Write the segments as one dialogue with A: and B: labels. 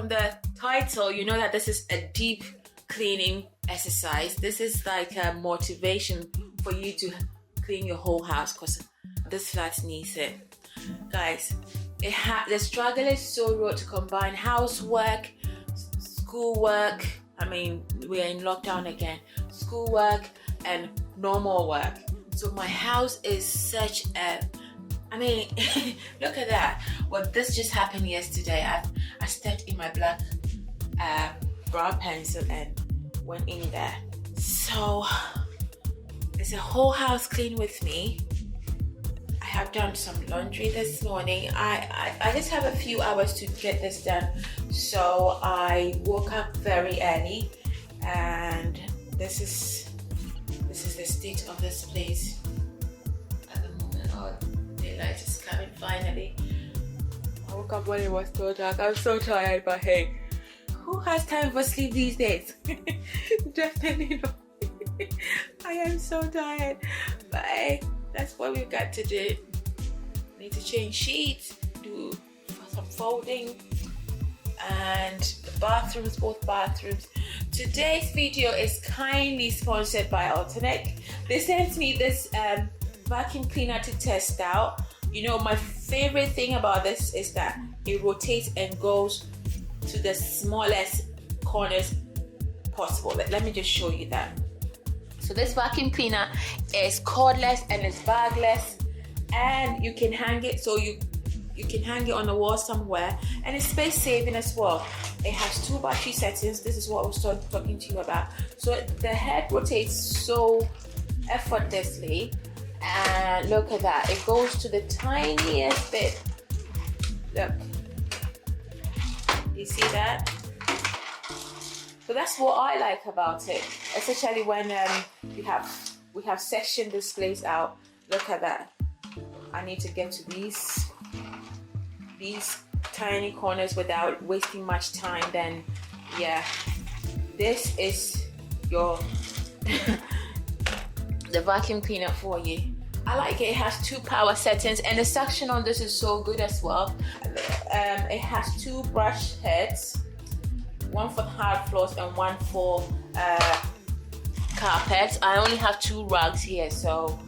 A: from the title, you know that this is a deep cleaning exercise. This is like a motivation for you to clean your whole house because this flat needs it. Guys, the struggle is so real to combine housework, schoolwork. I mean, we are in lockdown again. Schoolwork and normal work. So my house is such a... I mean, look at that. Well, this just happened yesterday. I stepped in my black brown pencil and went in there. So there's a whole house clean with me. I have done some laundry this morning. I just have a few hours to get this done. So I woke up very early, and this is the state of this place at the moment. Oh, daylight is coming finally. I woke up when it was so dark. I'm so tired, but hey, who has time for sleep these days? Definitely not. I am so tired, but hey, that's what we've got to do. Need to change sheets, do some folding, and the bathrooms, both bathrooms. Today's video is kindly sponsored by Ultenic. They sent me this vacuum cleaner to test out. You know, my favorite thing about this is that it rotates and goes to the smallest corners possible. Let me just show you that. So this vacuum cleaner is cordless and it's bagless, and you can hang it, so you can hang it on the wall somewhere, and it's space saving as well. It has 2 battery settings. This is what I was talking to you about. So the head rotates so effortlessly, and look at that, it goes to the tiniest bit. Look, you see that? So that's what I like about it, especially when we have section displays out. Look at that. I need to get to these tiny corners without wasting much time. Then yeah, this is your the vacuum cleaner for you. I like it. It has 2 power settings, and the suction on this is so good as well. It has 2 brush heads, one for hard floors and one for carpets. I only have 2 rugs here, so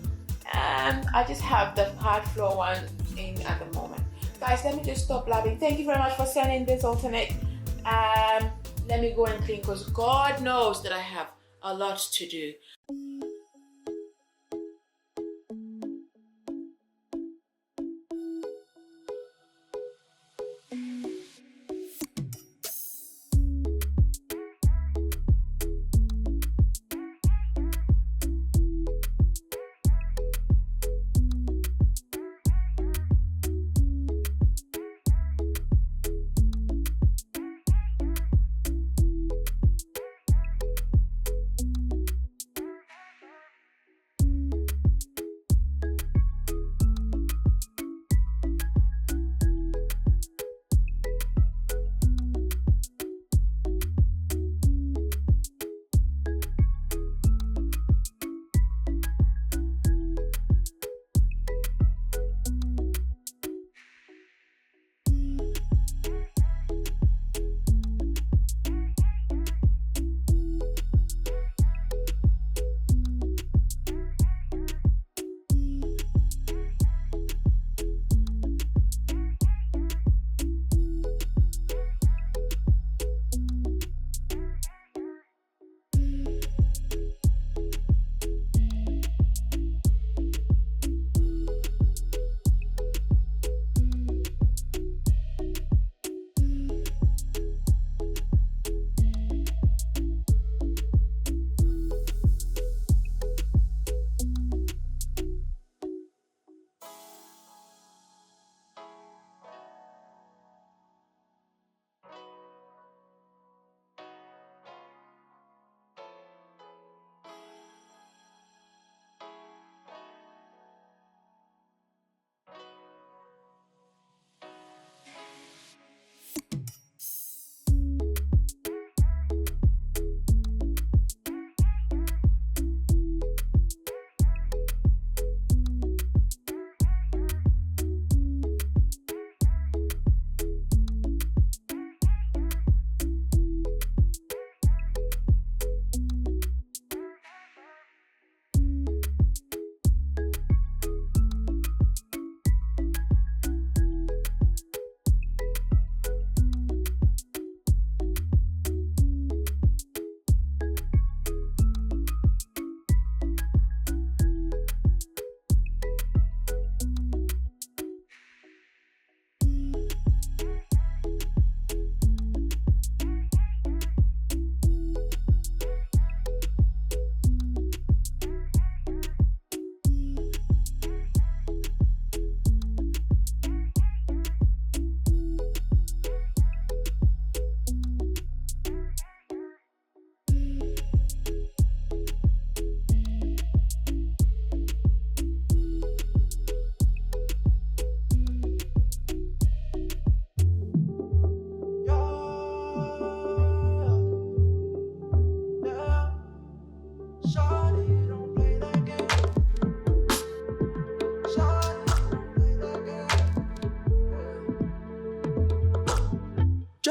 A: I just have the hard floor one in at the moment. Guys, let me just stop blabbing. Thank you very much for sending this Ultenic. Let me go and clean, because God knows that I have a lot to do.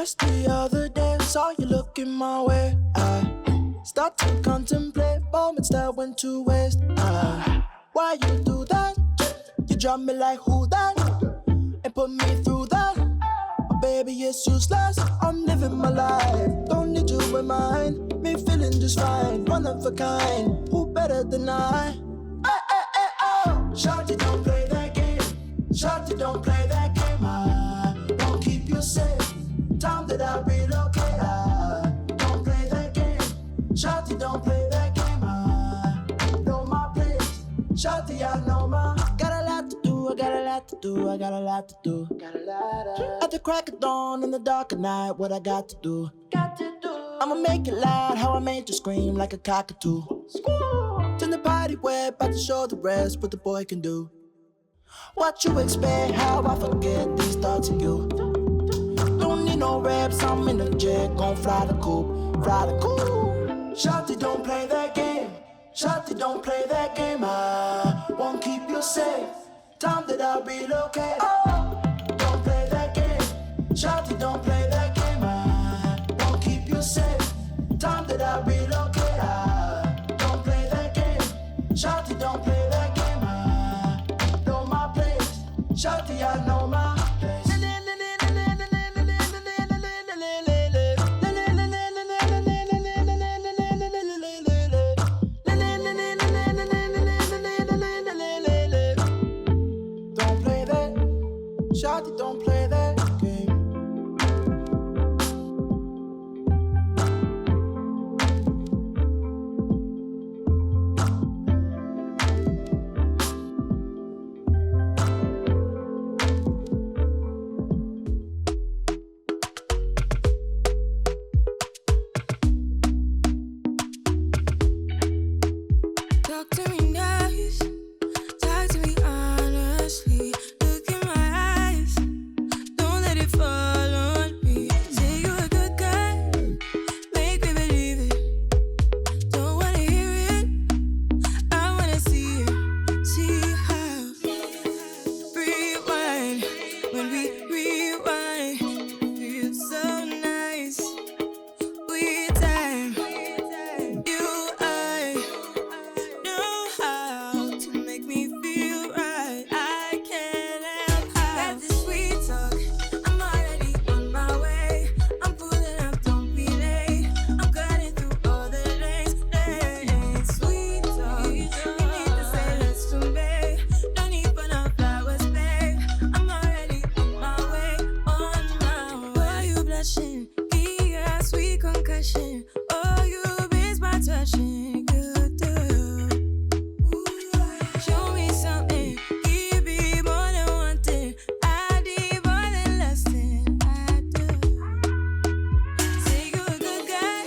B: Just the other day, saw you looking my way. I start to contemplate moments that went to waste. Why you do that? You drop me like who that? And put me through that. But baby, it's useless. I'm living my life. Don't need you in mind. Me feeling just fine. One of a kind. Who better than I? Oh. Shorty, don't play that game. Shorty, don't play that game. I won't keep you safe. Time that I relocate. Don't play that game. Shorty, don't play that game. I know my place. Shorty, I know my. Got a lot to do. I got a lot to do. I got a lot to do. At the crack of dawn in the dark of night, what I got to do? I'ma make it loud. How I made you scream like a cockatoo. Turn the party wet, about to show the rest what the boy can do. What you expect? How I forget these thoughts of you. Don't need no reps, I'm in the jet, gon' fly the coop, fly the coop. Shorty, don't play that game. Shorty, don't play that game. I won't keep you safe. Time that I relocate. Oh, don't play that game. Shorty, don't play that game. I won't keep you safe. Time that I relocate. Don't play that game. Shorty, don't play that game. I know my place. Shorty, I know my place. Shawty, don't play that game.
C: Talk to me nice, talk to me honestly. Look in my eyes, don't let it fall on me. Say you're a good guy, make me believe it. Don't wanna hear it, I wanna see it. See how rewind, when we rewind, it feels so nice. We time, you I know how to make me feel right. I can't help how. Got this sweet talk, I'm already on my way. I'm pulling up, don't be late. I'm cutting through all the lanes. Sweet talk, you need to say let's convey. No need for no flowers, babe. I'm already on my way, on my way. Why you blushing? Yeah, sweet concussion. Oh, you miss my touching. Good do. Show me something. Give me more than one thing. I need more than less than I do. Say you're a good guy.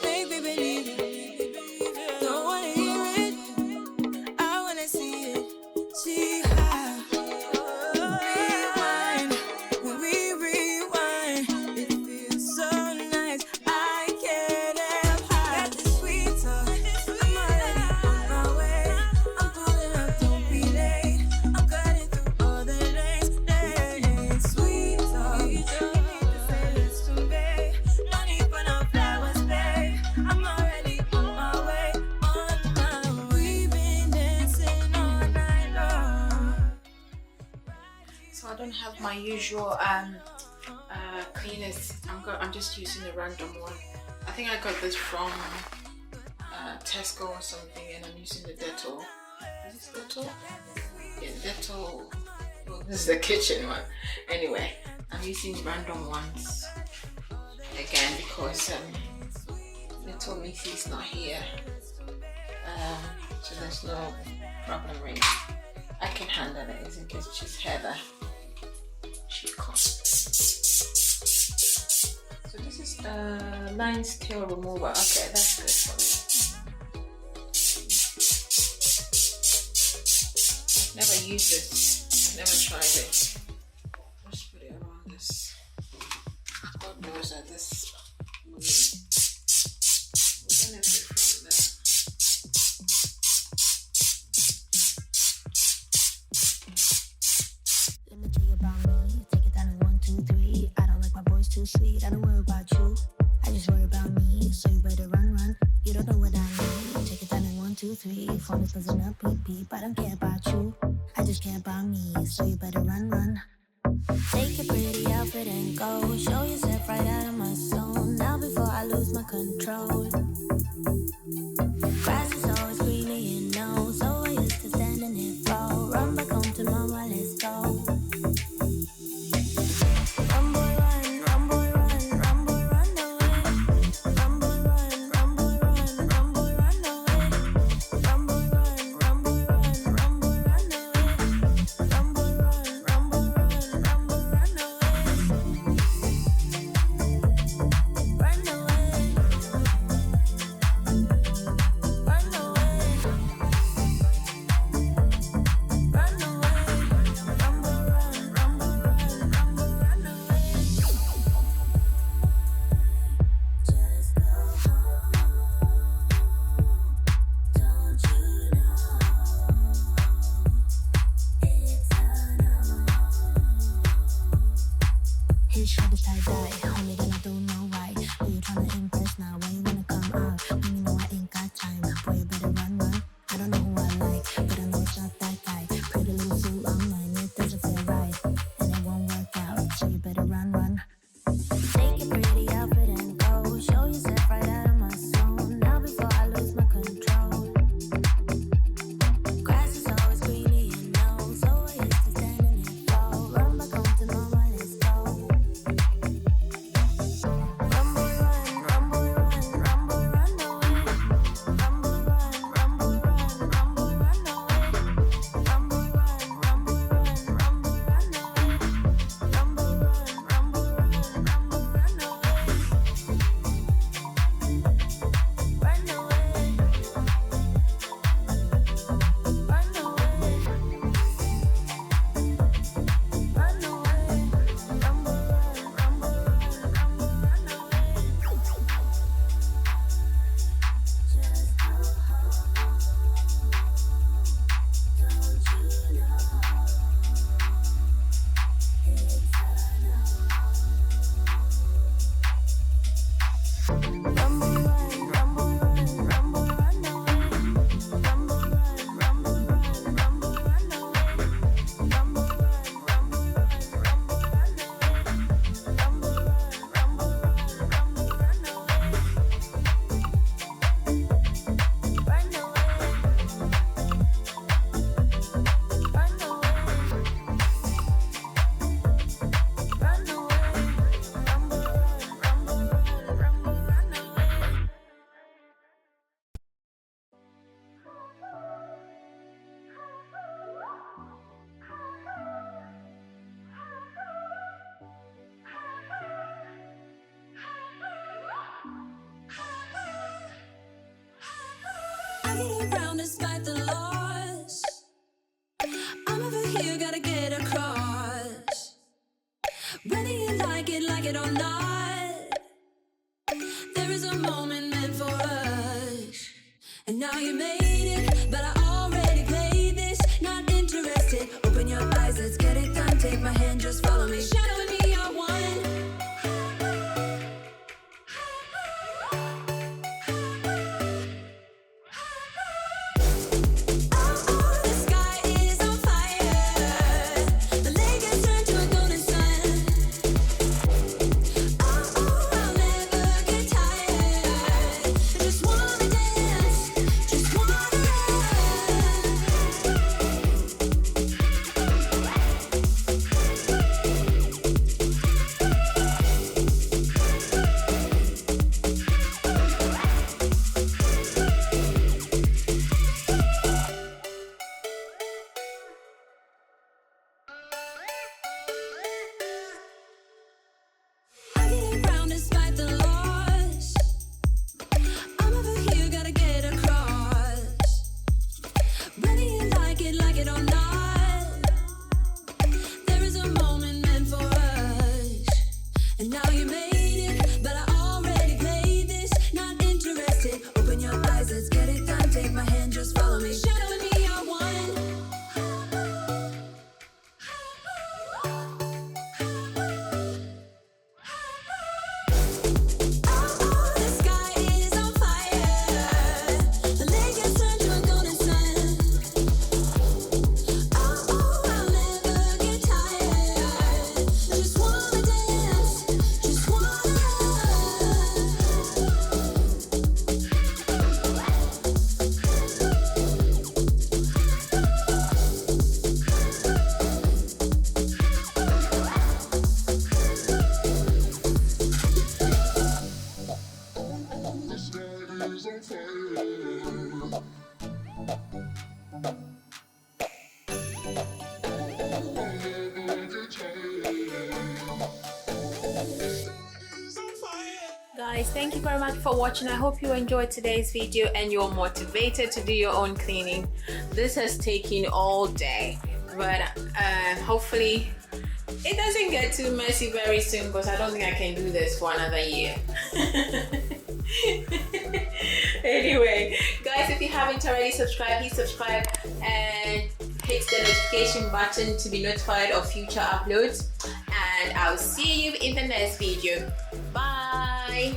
C: Make me believe it. Don't wanna hear it, I wanna see it. See how rewind, when we rewind, it feels so nice. I can't help how. Got this sweet talk, I'm already on my way. I'm pulling up, don't be late. I'm cutting through all the lanes. Sweet talk, you need to say let's convey. No need for no flowers, babe. I'm already on my way, on my way. We've been dancing all night long.
A: So I don't have my usual cleaners. I'm just using a random one. I think I got this from Tesco or something, and I'm using the Dettol. Is this Dettol? Yeah, Dettol. Well, this is the kitchen one. Anyway, I'm using random ones again because little Missy's not here. So there's no problem really. I can handle it. It's in case she's Heather. She comes. So this is line scale remover. Okay, that's good for me. I've never used it. I've never tried it. Let's put it around this. God knows that this will benefit from that.
C: Let me tell you about me. Take it down in 1, 2, 3. I don't like my voice too sweet.
D: phone is buzzing up, beep beep. I don't care about you, I just care about me. So you better run, run. Take your pretty outfit and go. Show yourself right out of my zone. Now before I lose my control. Grass is always greener, you know. So I used to stand in it roll. Run back home to mama, let's go. Run boy run, run boy run, run boy run away. Run boy run, run boy run, run boy run away. Run boy run, run boy run, run boy run away. Run boy run, run boy run, run boy run away. Run away. Run away. Run away. Run boy run, run boy run, run boy run away. Just go home. Don't you know it's a no? His shoulders tie dye, homie, then I don't know why. Who you tryna impress now? Why you wanna come out? When you know I ain't got time, boy, you better run, run. I don't know who I like, but I know it's not that guy. Pretty little fool online, it doesn't feel right, and it won't work out. So you better run, run. Take your pretty outfit and go. Show yourself right out of my zone. Now before I lose my control. Grass is always greener, you know. So I used to stand in it roll. Run back home to mama, let's go. Run boy run, run boy run, run boy run away. Run boy run, run boy run, run boy run away. Run boy run, run boy run, run boy run away. Run boy run, run boy run, run boy run away. Run away. Run away. Run away. Run boy run, run boy run, run boy run away. Just go home. Don't you know it's a no? Run boy run, run boy run, run boy run away. Run boy run, run boy run, run boy run away. Run boy run, run boy run, run boy run away. Run boy run, run boy run, run boy run away. Run away. Run away. Run away. Run boy run, run boy run, run boy run away.
C: I get around despite the loss. I'm over here, gotta get across. Whether you like it or not, there is a moment meant for us. And now you made it, but I already played this. Not interested, open your eyes, let's get it done. Take my hand, just follow me. Shadow and me are one. The sky is on fire. The lake has turned to a golden sun. I'll never get tired. Just wanna dance, just wanna
A: Guys, thank you very much for watching. I hope you enjoyed today's video and you're motivated to do your own cleaning. This has taken all day, but hopefully it doesn't get too messy very soon, because I don't think I can do this for another year. Anyway, guys, if you haven't already subscribed, please subscribe and hit the notification button to be notified of future uploads. And I'll see you in the next video. Bye.